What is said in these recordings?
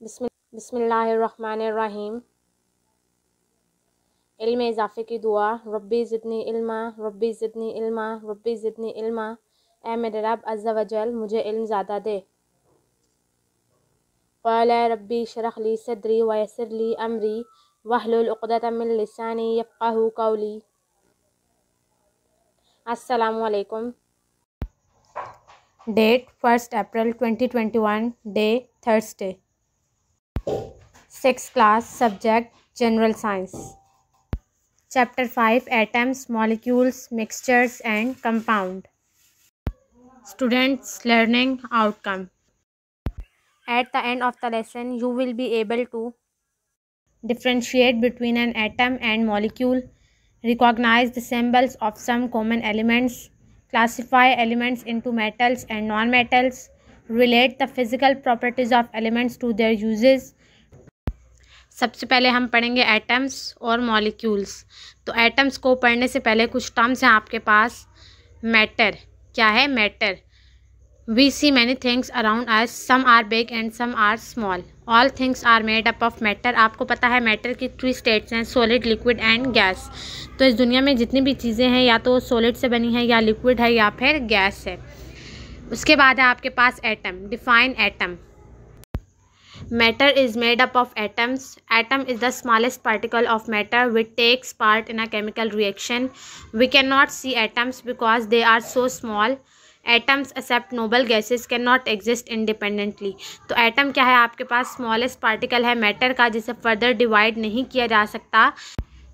बिस्मिल्लाहिर्रहमानिर्रहीम। इल्म इजाफ़े की दुआ। रब्बी ज़िदनी इल्मा, रब्बी ज़िदनी इल्मा, रब्बी ज़िदनी इल्मा। ऐ मेरे रब अज़्ज़ा वजल मुझे इल्म ज़्यादा दे। क़ाल रब्बी शरह ली सदरी व यस्सिर ली अमरी वहलुल उक़दतम मिन लिसानी यफ़क़हू क़ौली। अस्सलामु अलैकुम। Date 1 April 2021, day Thursday. 6th class, subject general science. Chapter 5, atoms, molecules, mixtures and compound. Students learning outcome. At the end of the lesson, you will be able to differentiate between an atom and molecule, recognize the symbols of some common elements, classify elements into metals and non-metals, relate the physical properties of elements to their uses. सबसे पहले हम पढ़ेंगे atoms और molecules. तो atoms को पढ़ने से पहले कुछ टर्म्स हैं आपके पास। मैटर, क्या है matter? We see many things around us. Some are big and some are small. All things are made up of matter. आपको पता है मैटर की 3 स्टेट्स हैं, सॉलिड, लिक्विड एंड गैस। तो इस दुनिया में जितनी भी चीज़ें हैं या तो सॉलिड से बनी है या लिक्विड है या फिर गैस है। उसके बाद है आपके पास atom. Define atom. Matter is made up of atoms. Atom is the smallest particle of matter which takes part in a chemical reaction. We cannot see atoms because they are so small. Atoms except noble gases cannot exist independently. तो atom क्या है आपके पास? Smallest particle है matter का, जिसे further divide नहीं किया जा सकता।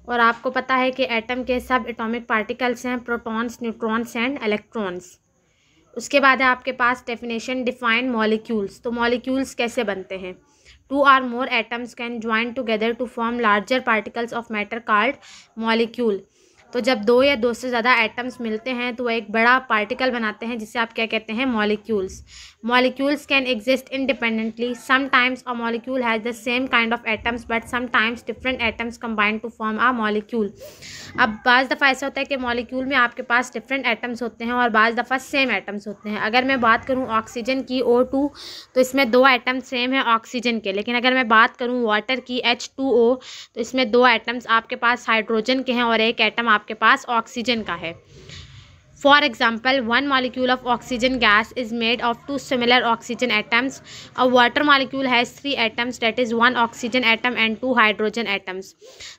और आपको पता है कि एटम के सब एटॉमिक पार्टिकल्स हैं प्रोटॉन्स, न्यूट्रॉन्स एंड इलेक्ट्रॉन्स। उसके बाद है आपके पास डेफिनेशन। Define molecules. तो मॉलिक्यूल्स कैसे बनते हैं? 2 or more atoms can join together to form larger particles of matter called molecule. तो जब 2 या 2 से ज़्यादा एटम्स मिलते हैं तो वह एक बड़ा पार्टिकल बनाते हैं, जिसे आप क्या कहते हैं? Molecules. Molecules can exist independently. Sometimes a molecule has the same kind of atoms but sometimes different atoms combine to form a molecule. अब बाज़ दफ़ा ऐसा होता है कि मॉलिक्यूल में आपके पास डिफरेंट एटम्स होते हैं और बाज़ दफ़ा सेम एटम्स होते हैं। अगर मैं बात करूँ ऑक्सीजन की, O2, तो इसमें 2 एटम्स सेम हैं ऑक्सीजन के। लेकिन अगर मैं बात करूँ वाटर की, H2O, तो इसमें 2 एटम्स आपके पास हाइड्रोजन के हैं और एक एटम आपके पास ऑक्सीजन का है। For example, 1 molecule of oxygen gas is made of 2 similar oxygen atoms. A water molecule has 3 atoms, that is 1 oxygen atom and 2 hydrogen atoms.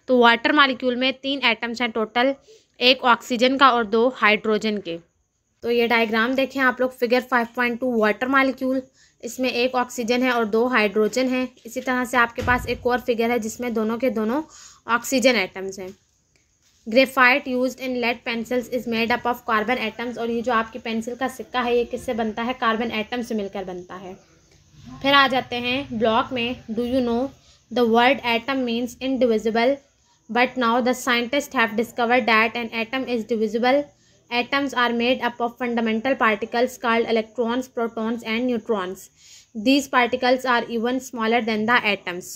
तो वाटर मॉलिक्यूल में 3 एटम्स हैं टोटल, एक ऑक्सीजन का और 2 hydrogen के। तो ये डायग्राम देखें आप लोग, फिगर 5.2 वाटर मॉलिक्यूल, इसमें एक ऑक्सीजन है और 2 हाइड्रोजन है। इसी तरह से आपके पास एक और फिगर है जिसमें दोनों के दोनों ऑक्सीजन एटम्स हैं। Graphite used in lead pencils is made up of carbon atoms. और ये जो आपकी पेंसिल का सिक्का है ये किससे बनता है? कार्बन एटम से मिलकर बनता है। फिर आ जाते हैं ब्लॉक में। Do you know the word atom means indivisible, but now the scientist have discovered that an atom is divisible. Atoms are made up of fundamental particles called electrons, protons and neutrons. These particles are even smaller than the atoms.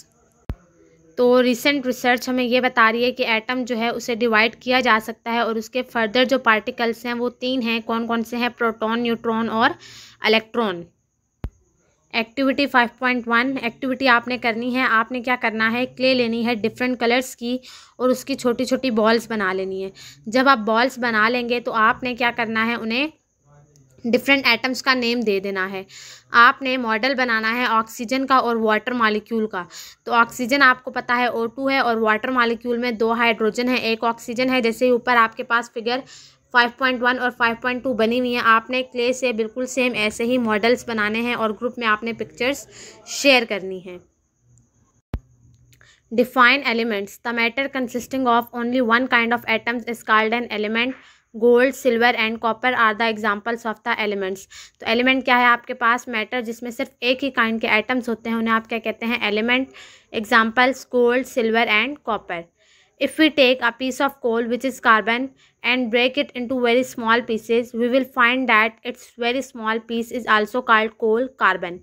तो recent research हमें ये बता रही है कि atom जो है उसे डिवाइड किया जा सकता है और उसके फर्दर जो पार्टिकल्स हैं वो 3 हैं। कौन कौन से हैं? प्रोटॉन, न्यूट्रॉन और इलेक्ट्रॉन। एक्टिविटी 5.1। एक्टिविटी आपने करनी है। आपने क्या करना है? क्ले लेनी है डिफरेंट कलर्स की और उसकी छोटी छोटी बॉल्स बना लेनी है। जब आप बॉल्स बना लेंगे तो आपने क्या करना है? उन्हें डिफरेंट एटम्स का नेम दे देना है। आपने मॉडल बनाना है ऑक्सीजन का और वाटर मॉलिक्यूल का। तो ऑक्सीजन आपको पता है O2 है और वाटर मॉलिक्यूल में 2 हाइड्रोजन है, एक ऑक्सीजन है। जैसे ऊपर आपके पास फिगर 5.1 और 5.2 बनी हुई है, आपने क्ले से बिल्कुल सेम ऐसे ही मॉडल्स बनाने हैं और ग्रुप में आपने पिक्चर्स शेयर करनी है। Define elements. The matter consisting of only 1 kind of atoms is called an element. Gold, silver and copper are the examples of the elements. तो एलिमेंट क्या है आपके पास? मैटर जिसमें सिर्फ एक ही काइंड के एटम्स होते हैं, उन्हें आप क्या कहते हैं? Element. Examples gold, silver and copper. If we take a piece of coal which is carbon and break it into very small pieces, we will find that its very small piece is also called coal, carbon.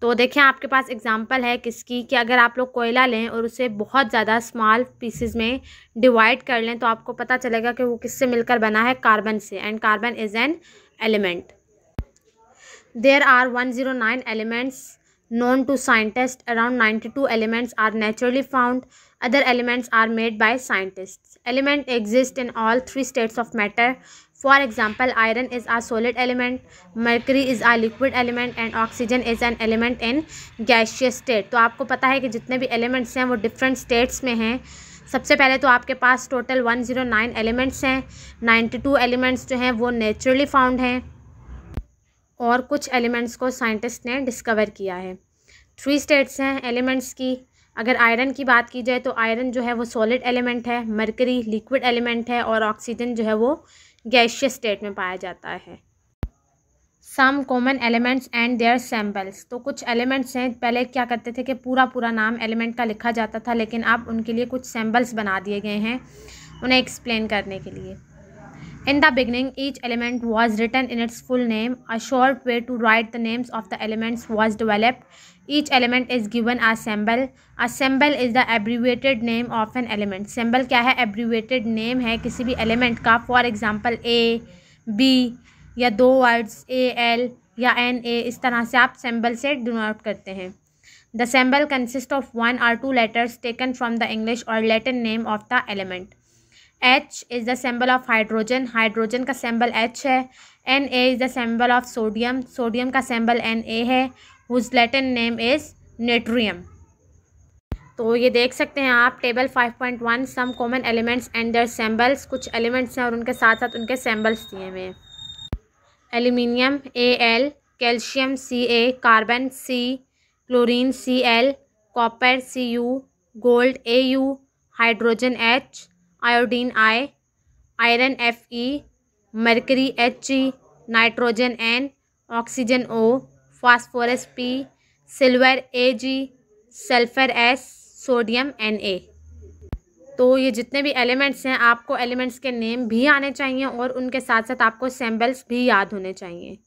तो देखें आपके पास example है किसकी, कि अगर आप लोग कोयला लें और उसे बहुत ज़्यादा स्मॉल पीसेस में डिवाइड कर लें तो आपको पता चलेगा कि वो किससे मिलकर बना है? कार्बन से। And carbon is an element. There are 109 elements. Known to scientists, around 92 elements are naturally found. Other elements are made by scientists. Elements exist in all three states of matter. For example, iron is a solid element, mercury is a liquid element and oxygen is an element in gaseous state. तो आपको पता है कि जितने भी elements हैं वो different states में हैं. सबसे पहले तो आपके पास टोटल 109 एलिमेंट्स हैं. 92 एलिमेंट्स जो हैं वो नेचुरली फाउंड हैं और कुछ एलिमेंट्स को साइंटिस्ट ने डिस्कवर किया है. 3 स्टेट्स हैं एलिमेंट्स की. अगर आयरन की बात की जाए तो आयरन जो है वो सॉलिड एलिमेंट है, मरकरी लिक्विड एलिमेंट है और ऑक्सीजन जो है वो गैसियस स्टेट में पाया जाता है. Some common elements and their samples. तो कुछ एलिमेंट्स हैं, पहले क्या करते थे कि पूरा नाम एलिमेंट का लिखा जाता था, लेकिन अब उनके लिए कुछ सैम्पल्स बना दिए गए हैं उन्हें एक्सप्लेन करने के लिए. In the beginning, each element was written in its full name. A short way to write the names of the elements was developed. Each element is given a symbol. A symbol is the abbreviated name of an element. Symbol क्या है? Abbreviated name है किसी भी element का. For example, A, B या 2 words A, L या N, A, इस तरह से आप symbol से denote करते हैं. The symbol consists of 1 or 2 letters taken from the English or Latin name of the element. H is the symbol of hydrogen. Hydrogen का symbol H है. Na is the symbol of sodium. Sodium का symbol Na है. whose Latin name is natrium. तो ये देख सकते हैं आप table 5.1 some common elements and their samples. कुछ एलिमेंट्स हैं और उनके साथ साथ उनके सैम्बल्स दिए हुए हैं. Aluminium Al, calcium Ca, carbon C, chlorine Cl, copper Cu, gold Au, hydrogen H, iodine I, iron Fe, mercury He, nitrogen N, oxygen O, phosphorus P, silver Ag, sulphur S, sodium Na. तो ये जितने भी elements हैं आपको elements के name भी आने चाहिए और उनके साथ साथ आपको सैम्बल्स भी याद होने चाहिए.